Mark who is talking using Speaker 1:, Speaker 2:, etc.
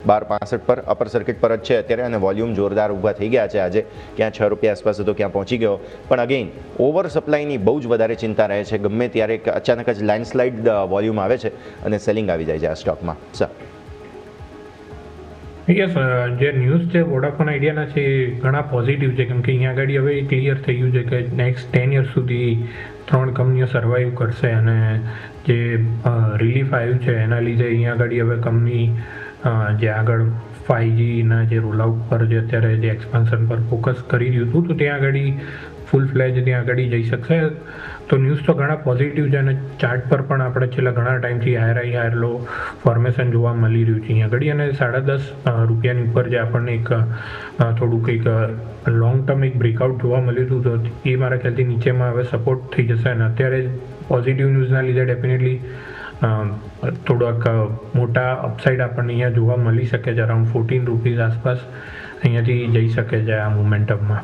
Speaker 1: 12.65 પર upper circuit પર જ છે અત્યારે અને વોલ્યુમ જોરદાર ઊભા થઈ ગયા છે આજે, ક્યાં ₹6 આસપાસ હતો ક્યાં પહોંચી ગયો. પણ અગેઇન ઓવર સપ્લાયની બહુ જ વધારે ચિંતા રહે છે. ગમે ત્યારે અચાનક જ લેન્ડસ્લાઇડ વોલ્યુમ આવે છે અને સેલિંગ આવી જાય છે આ સ્ટોકમાં. સર
Speaker 2: યસ, જે ન્યૂઝ છે વોડાફોન આઈડિયાના છે એ ઘણા પોઝિટિવ છે, કેમ કે અહીંયા આગળ હવે ક્લિયર થઈ ગયું છે કે નેક્સ્ટ 10 યર્સ સુધી 3 કંપનીઓ સર્વાઈવ કરશે અને જે રિલીફ આવ્યું છે એના લીધે અહીંયા આગળ હવે કંપની જે આગળ 5Gના જે રોલઆઉટ પર જે અત્યારે જે એક્સપાન્શન પર ફોકસ કરી રહ્યું હતું તો ત્યાં આગળ ફૂલ ફ્લેજ ત્યાં આગળ જઈ શકશે. તો ન્યૂઝ તો ઘણા પોઝિટિવ છે અને ચાર્ટ પર પણ આપણે છેલ્લા ઘણા ટાઈમથી હાયર લો ફોર્મેશન જોવા મળી રહ્યું છે અહીંયા આગળ, અને ₹10.5 ઉપર જે આપણને એક થોડું કંઈક લોંગ ટર્મ એક બ્રેકઆઉટ જોવા મળ્યું હતું, તો એ મારા ખ્યાલથી નીચેમાં હવે સપોર્ટ થઈ જશે. અને અત્યારે પોઝિટિવ ન્યૂઝના લીધે ડેફિનેટલી થોડાક મોટા અપસાઇડ આપણને અહીંયા જોવા મળી શકે છે. અરાઉન્ડ ₹14 આસપાસ અહીંયાથી જઈ શકે છે આ મોમેન્ટમમાં.